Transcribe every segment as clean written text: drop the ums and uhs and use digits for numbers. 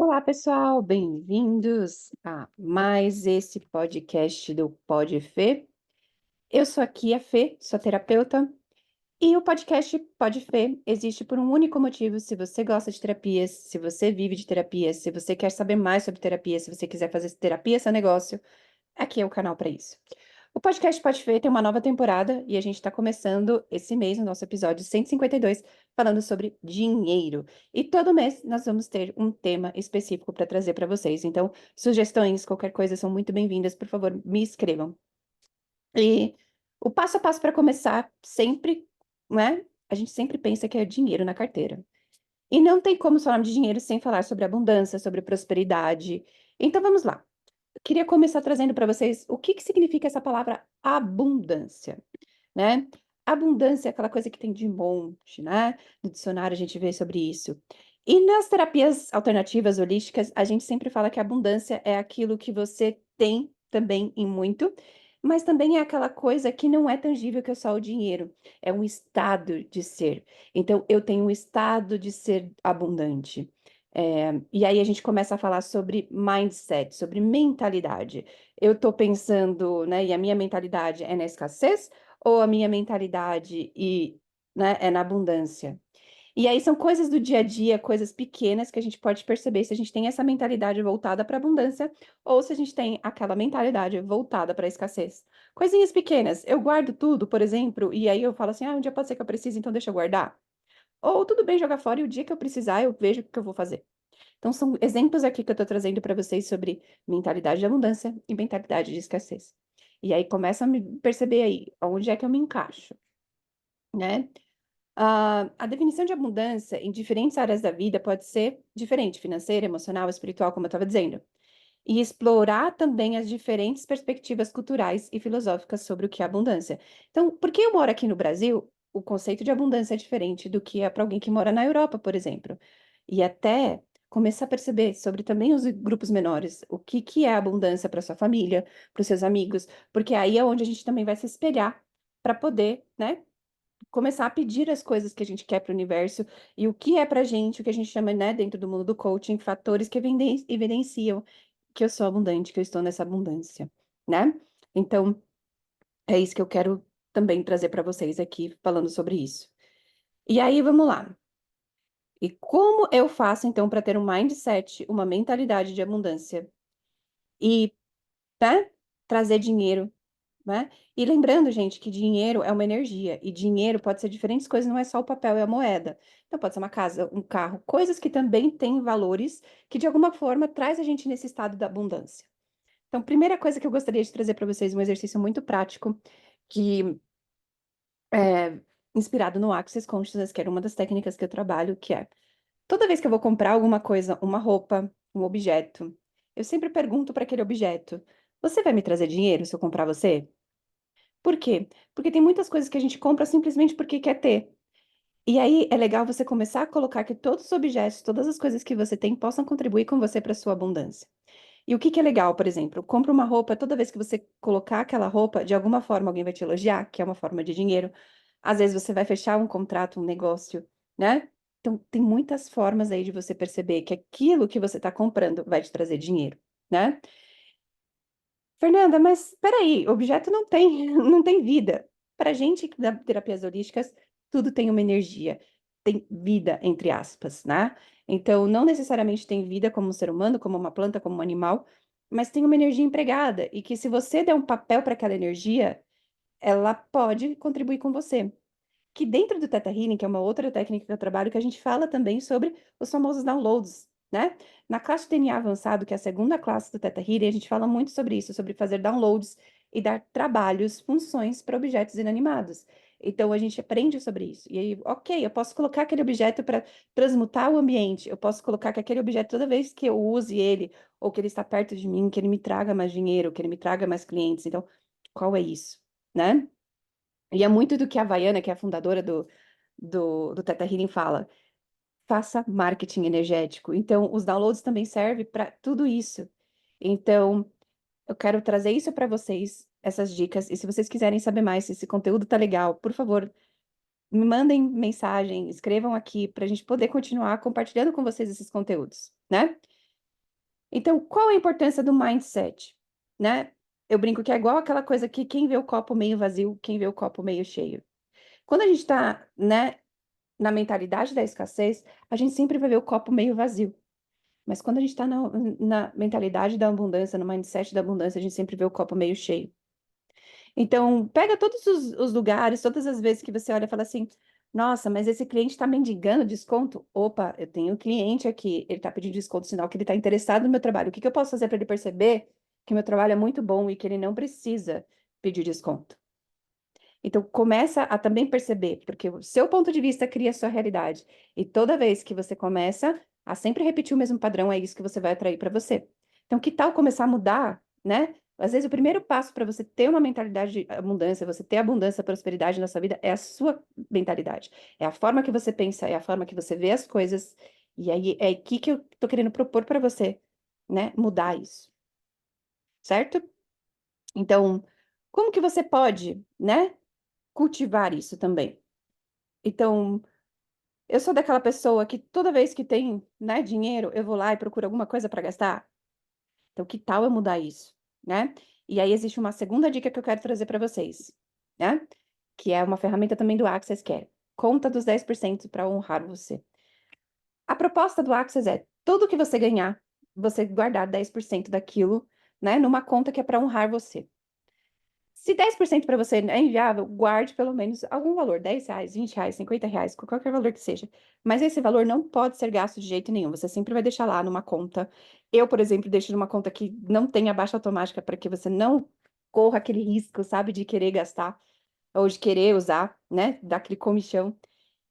Olá, pessoal, bem-vindos a mais esse podcast do Pod Fê. Eu sou aqui a Fê, sou terapeuta, e o podcast Pod Fê existe por um único motivo. Se você gosta de terapias, se você vive de terapias, se você quer saber mais sobre terapia, se você quiser fazer terapia seu negócio, aqui é o canal para isso. O podcast Pode Ver tem uma nova temporada e a gente está começando esse mês, no nosso episódio 152, falando sobre dinheiro. E todo mês nós vamos ter um tema específico para trazer para vocês. Então, sugestões, qualquer coisa, são muito bem-vindas. Por favor, me escrevam. E o passo a passo para começar sempre, né? A gente sempre pensa que é dinheiro na carteira. E não tem como falar de dinheiro sem falar sobre abundância, sobre prosperidade. Então vamos lá. Queria começar trazendo para vocês o que significa essa palavra abundância, né? Abundância é aquela coisa que tem de monte, né? No dicionário a gente vê sobre isso. E nas terapias alternativas holísticas, a gente sempre fala que a abundância é aquilo que você tem também em muito, mas também é aquela coisa que não é tangível, que é só o dinheiro. É um estado de ser. Então, eu tenho um estado de ser abundante. E aí a gente começa a falar sobre mindset, sobre mentalidade. Eu estou pensando, né, e a minha mentalidade é na escassez ou a minha mentalidade né, é na abundância? E aí são coisas do dia a dia, coisas pequenas que a gente pode perceber se a gente tem essa mentalidade voltada para abundância ou se a gente tem aquela mentalidade voltada para a escassez. Coisinhas pequenas. Eu guardo tudo, por exemplo, e aí eu falo assim: um dia pode ser que eu precise, então deixa eu guardar. Ou tudo bem jogar fora e o dia que eu precisar eu vejo o que eu vou fazer. Então, são exemplos aqui que eu estou trazendo para vocês sobre mentalidade de abundância e mentalidade de escassez. E aí começa a me perceber aí, onde é que eu me encaixo, né? A definição de abundância em diferentes áreas da vida pode ser diferente, financeira, emocional, espiritual, como eu estava dizendo. E explorar também as diferentes perspectivas culturais e filosóficas sobre o que é abundância. Então, porque eu moro aqui no Brasil, o conceito de abundância é diferente do que é para alguém que mora na Europa, por exemplo. E até começar a perceber sobre também os grupos menores, o que é abundância para sua família, para os seus amigos, porque aí é onde a gente também vai se espelhar para poder, né, começar a pedir as coisas que a gente quer para o universo e o que é para gente, o que a gente chama, né, dentro do mundo do coaching, fatores que evidenciam que eu sou abundante, que eu estou nessa abundância, né? Então, é isso que eu quero também trazer para vocês aqui, falando sobre isso. E aí, vamos lá. E como eu faço, então, para ter um mindset, uma mentalidade de abundância e, né, trazer dinheiro, né? E lembrando, gente, que dinheiro é uma energia, e dinheiro pode ser diferentes coisas, não é só o papel e a moeda. Então, pode ser uma casa, um carro, coisas que também têm valores que, de alguma forma, traz a gente nesse estado da abundância. Então, primeira coisa que eu gostaria de trazer para vocês, um exercício muito prático, que é inspirado no Access Consciousness, que era uma das técnicas que eu trabalho, que é, toda vez que eu vou comprar alguma coisa, uma roupa, um objeto, eu sempre pergunto para aquele objeto: você vai me trazer dinheiro se eu comprar você? Por quê? Porque tem muitas coisas que a gente compra simplesmente porque quer ter. E aí é legal você começar a colocar que todos os objetos, todas as coisas que você tem possam contribuir com você para sua abundância. E o que é legal, por exemplo, compra uma roupa, toda vez que você colocar aquela roupa, de alguma forma alguém vai te elogiar, que é uma forma de dinheiro. Às vezes você vai fechar um contrato, um negócio, né? Então, tem muitas formas aí de você perceber que aquilo que você está comprando vai te trazer dinheiro, né? Fernanda, mas espera aí, objeto não tem, não tem vida. Para gente da terapias holísticas, tudo tem uma energia, tem vida, entre aspas, né? Então, não necessariamente tem vida como um ser humano, como uma planta, como um animal, mas tem uma energia empregada e que se você der um papel para aquela energia, ela pode contribuir com você. Que dentro do Theta Healing, que é uma outra técnica que eu trabalho, que a gente fala também sobre os famosos downloads, né? Na classe de DNA avançado, que é a segunda classe do Theta Healing, a gente fala muito sobre isso, sobre fazer downloads e dar trabalhos, funções para objetos inanimados. Então, a gente aprende sobre isso. E aí, ok, eu posso colocar aquele objeto para transmutar o ambiente, eu posso colocar que aquele objeto, toda vez que eu use ele, ou que ele está perto de mim, que ele me traga mais dinheiro, que ele me traga mais clientes. Então, qual é isso, né? E é muito do que a Havaiana, que é a fundadora do Teta Healing, fala. Faça marketing energético. Então, os downloads também servem para tudo isso. Então, eu quero trazer isso para vocês, essas dicas. E se vocês quiserem saber mais se esse conteúdo tá legal, por favor, me mandem mensagem, escrevam aqui para a gente poder continuar compartilhando com vocês esses conteúdos, né? Então, qual a importância do mindset, né? Eu brinco que é igual aquela coisa que quem vê o copo meio vazio, quem vê o copo meio cheio. Quando a gente está, né, na mentalidade da escassez, a gente sempre vai ver o copo meio vazio. Mas quando a gente está na mentalidade da abundância, no mindset da abundância, a gente sempre vê o copo meio cheio. Então, pega todos os lugares, todas as vezes que você olha e fala assim: nossa, mas esse cliente está mendigando desconto? Opa, eu tenho um cliente aqui, ele está pedindo desconto, sinal que ele está interessado no meu trabalho. O que que eu posso fazer para ele perceber que meu trabalho é muito bom e que ele não precisa pedir desconto? Então, começa a também perceber, porque o seu ponto de vista cria a sua realidade. E toda vez que você começa a sempre repetir o mesmo padrão, é isso que você vai atrair para você. Então, que tal começar a mudar, né? Às vezes, o primeiro passo para você ter uma mentalidade de abundância, você ter abundância, prosperidade na sua vida, é a sua mentalidade. É a forma que você pensa, é a forma que você vê as coisas. E aí, é aqui que eu tô querendo propor para você, né? Mudar isso, certo? Então, como que você pode, né? Cultivar isso também. Então, eu sou daquela pessoa que toda vez que tem, né, dinheiro, eu vou lá e procuro alguma coisa para gastar. Então, que tal eu mudar isso, né? E aí existe uma segunda dica que eu quero trazer para vocês, né? Que é uma ferramenta também do Access, que é conta dos 10% para honrar você. A proposta do Access é tudo que você ganhar, você guardar 10% daquilo, né, numa conta que é para honrar você. Se 10% para você é inviável, guarde pelo menos algum valor, R$ 10, R$ 20, R$ 50, qualquer valor que seja. Mas esse valor não pode ser gasto de jeito nenhum. Você sempre vai deixar lá numa conta. Eu, por exemplo, deixo numa conta que não tenha baixa automática para que você não corra aquele risco, sabe, de querer gastar ou de querer usar, né, daquele comichão.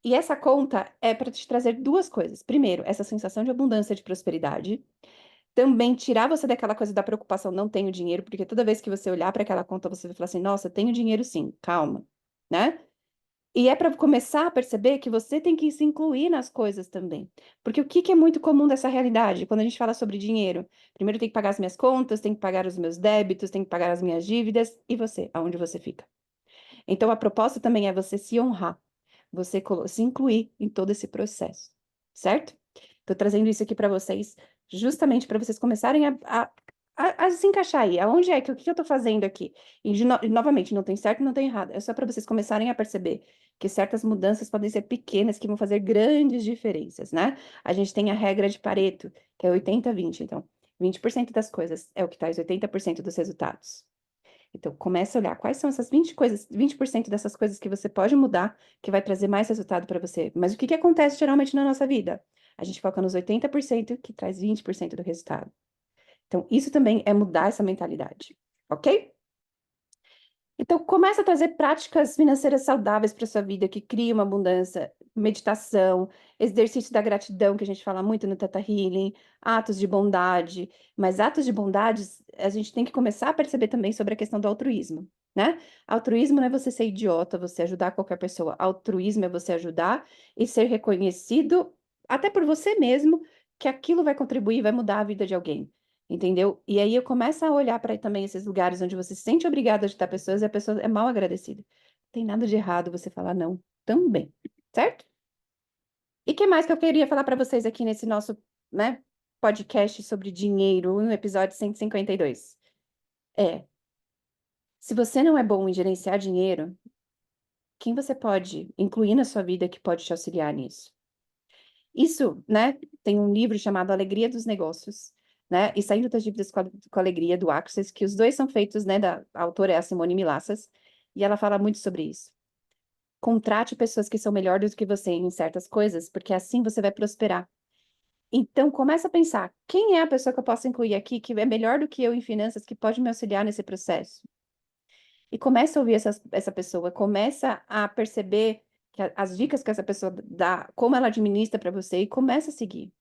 E essa conta é para te trazer duas coisas. Primeiro, essa sensação de abundância, de prosperidade. Também tirar você daquela coisa da preocupação, não tenho dinheiro, porque toda vez que você olhar para aquela conta, você vai falar assim, nossa, tenho dinheiro sim, calma, né? E é para começar a perceber que você tem que se incluir nas coisas também. Porque o que que é muito comum dessa realidade? Quando a gente fala sobre dinheiro, primeiro eu tenho que pagar as minhas contas, tenho que pagar os meus débitos, tenho que pagar as minhas dívidas, e você, aonde você fica? Então a proposta também é você se honrar, você se incluir em todo esse processo, certo? Estou trazendo isso aqui para vocês, justamente para vocês começarem a se encaixar aí. Aonde é que o que eu estou fazendo aqui? E novamente, não tem certo, não tem errado. É só para vocês começarem a perceber que certas mudanças podem ser pequenas, que vão fazer grandes diferenças, né? A gente tem a regra de Pareto, que é 80-20. Então, 20% das coisas é o que traz 80% dos resultados. Então, comece a olhar quais são essas 20 coisas, 20% dessas coisas que você pode mudar, que vai trazer mais resultado para você. Mas o que que acontece geralmente na nossa vida? A gente foca nos 80% que traz 20% do resultado. Então, isso também é mudar essa mentalidade, ok? Então, começa a trazer práticas financeiras saudáveis para sua vida, que cria uma abundância, meditação, exercício da gratidão, que a gente fala muito no Theta Healing, atos de bondade. Mas atos de bondade, a gente tem que começar a perceber também sobre a questão do altruísmo, né? Altruísmo não é você ser idiota, você ajudar qualquer pessoa. Altruísmo é você ajudar e ser reconhecido, até por você mesmo, que aquilo vai contribuir, vai mudar a vida de alguém. Entendeu? E aí eu começo a olhar para também esses lugares onde você se sente obrigado a ajudar pessoas e a pessoa é mal agradecida. Não tem nada de errado você falar não também, certo? E que mais que eu queria falar para vocês aqui nesse nosso, né, podcast sobre dinheiro, no episódio 152? É, se você não é bom em gerenciar dinheiro, quem você pode incluir na sua vida que pode te auxiliar nisso? Isso, né, tem um livro chamado Alegria dos Negócios, né, e Saindo das Dívidas com Alegria, do Access, que os dois são feitos, né, a autora é a Simone Milassas, e ela fala muito sobre isso. Contrate pessoas que são melhores do que você em certas coisas, porque assim você vai prosperar. Então, começa a pensar, quem é a pessoa que eu posso incluir aqui, que é melhor do que eu em finanças, que pode me auxiliar nesse processo? E começa a ouvir essa pessoa, começa a perceber que as dicas que essa pessoa dá, como ela administra para você, e começa a seguir.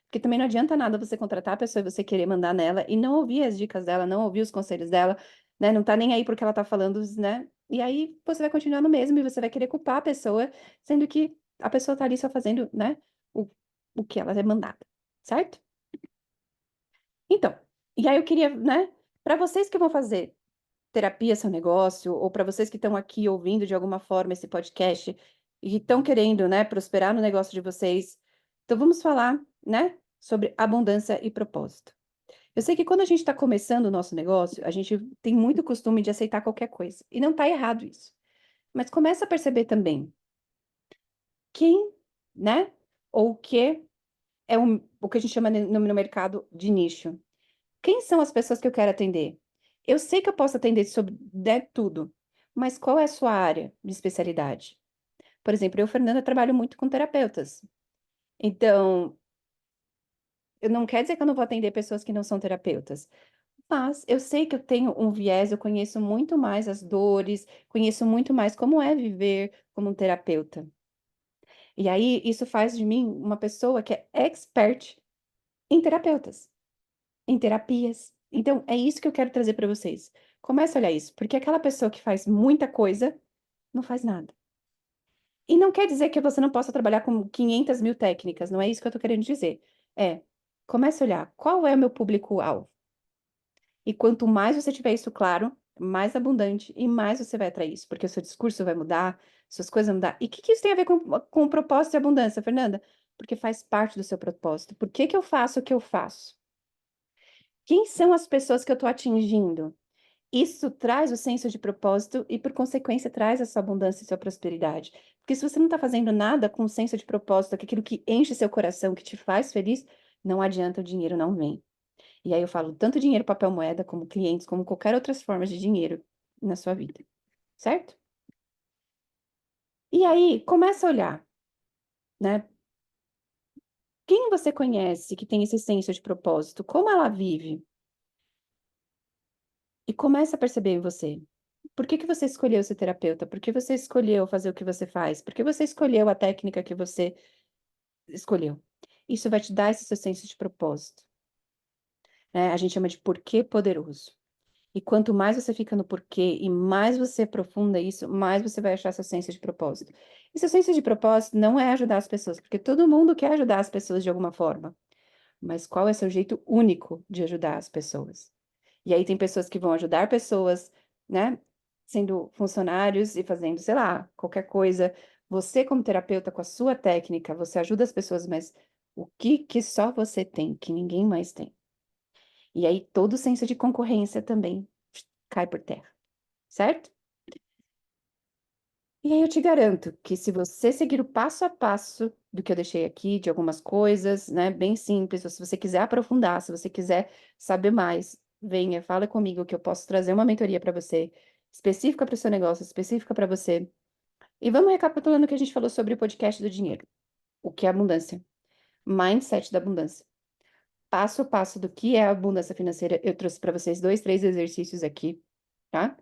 Porque também não adianta nada você contratar a pessoa e você querer mandar nela e não ouvir as dicas dela, não ouvir os conselhos dela, né? Não tá nem aí porque ela tá falando, né? E aí você vai continuar no mesmo e você vai querer culpar a pessoa, sendo que a pessoa tá ali só fazendo, né? O, o que ela é mandada, certo? Então, e aí eu queria, né? Para vocês que vão fazer terapia seu negócio, ou para vocês que estão aqui ouvindo de alguma forma esse podcast e estão querendo, né, prosperar no negócio de vocês, então vamos falar, né, sobre abundância e propósito. Eu sei que quando a gente está começando o nosso negócio, a gente tem muito costume de aceitar qualquer coisa. E não está errado isso. Mas começa a perceber também quem, né? Ou o que é o que a gente chama no mercado de nicho. Quem são as pessoas que eu quero atender? Eu sei que eu posso atender sobre tudo, mas qual é a sua área de especialidade? Por exemplo, eu, Fernanda, trabalho muito com terapeutas. Então, eu não quer dizer que eu não vou atender pessoas que não são terapeutas, mas eu sei que eu tenho um viés, eu conheço muito mais as dores, conheço muito mais como é viver como um terapeuta. E aí, isso faz de mim uma pessoa que é expert em terapeutas, em terapias. Então, é isso que eu quero trazer para vocês. Comece a olhar isso, porque aquela pessoa que faz muita coisa não faz nada. E não quer dizer que você não possa trabalhar com 500 mil técnicas, não é isso que eu estou querendo dizer. É, comece a olhar qual é o meu público-alvo. E quanto mais você tiver isso claro, mais abundante e mais você vai atrair isso, porque o seu discurso vai mudar, suas coisas vão mudar. E o que isso tem a ver com o propósito e abundância, Fernanda? Porque faz parte do seu propósito. Por que que eu faço o que eu faço? Quem são as pessoas que eu estou atingindo? Isso traz o senso de propósito e, por consequência, traz a sua abundância e sua prosperidade. Porque se você não está fazendo nada com o senso de propósito, com aquilo que enche seu coração, que te faz feliz, não adianta, o dinheiro não vem. E aí eu falo tanto dinheiro, papel moeda, como clientes, como qualquer outras formas de dinheiro na sua vida, certo? E aí começa a olhar, né? Quem você conhece que tem esse senso de propósito? Como ela vive? E começa a perceber em você. Por que que você escolheu ser terapeuta? Por que você escolheu fazer o que você faz? Por que você escolheu a técnica que você escolheu? Isso vai te dar esse seu senso de propósito, né? A gente chama de porquê poderoso. E quanto mais você fica no porquê e mais você aprofunda isso, mais você vai achar seu senso de propósito. E seu senso de propósito não é ajudar as pessoas, porque todo mundo quer ajudar as pessoas de alguma forma. Mas qual é seu jeito único de ajudar as pessoas? E aí tem pessoas que vão ajudar pessoas, né? Sendo funcionários e fazendo, sei lá, qualquer coisa. Você, como terapeuta, com a sua técnica, você ajuda as pessoas, mas o que que só você tem, que ninguém mais tem? E aí todo o senso de concorrência também cai por terra, certo? E aí eu te garanto que se você seguir o passo a passo do que eu deixei aqui, de algumas coisas, né, bem simples, ou se você quiser aprofundar, se você quiser saber mais, venha, fala comigo que eu posso trazer uma mentoria para você, específica para o seu negócio, específica para você. E vamos recapitulando o que a gente falou sobre o podcast do dinheiro. O que é abundância? Mindset da abundância. Passo a passo do que é a abundância financeira, eu trouxe para vocês 2, 3 exercícios aqui, tá?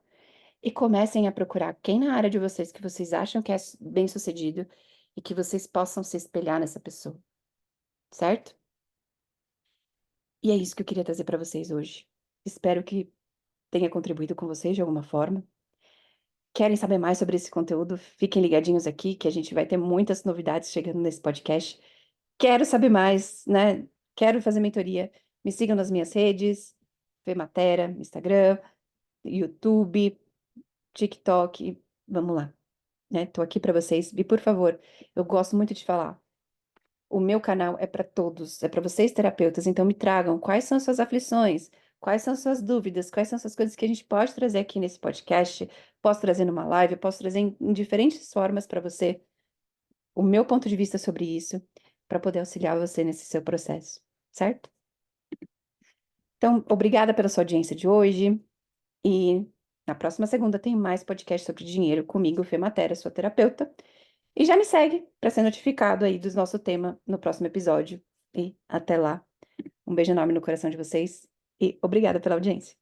E comecem a procurar quem na área de vocês que vocês acham que é bem-sucedido e que vocês possam se espelhar nessa pessoa, certo? E é isso que eu queria trazer para vocês hoje. Espero que tenha contribuído com vocês de alguma forma. Querem saber mais sobre esse conteúdo? Fiquem ligadinhos aqui que a gente vai ter muitas novidades chegando nesse podcast. Quero saber mais, né? Quero fazer mentoria. Me sigam nas minhas redes, Fematera, Instagram, YouTube, TikTok. Vamos lá. Né? Tô aqui para vocês. E por favor, eu gosto muito de falar. O meu canal é para todos, é para vocês terapeutas. Então me tragam quais são suas aflições, quais são suas dúvidas, quais são essas coisas que a gente pode trazer aqui nesse podcast. Posso trazer numa live, posso trazer em diferentes formas para você o meu ponto de vista sobre isso, para poder auxiliar você nesse seu processo, certo? Então, obrigada pela sua audiência de hoje. E na próxima segunda tem mais podcast sobre dinheiro comigo, Fê Matera, sua terapeuta. E já me segue para ser notificado aí do nosso tema no próximo episódio. E até lá. Um beijo enorme no coração de vocês e obrigada pela audiência.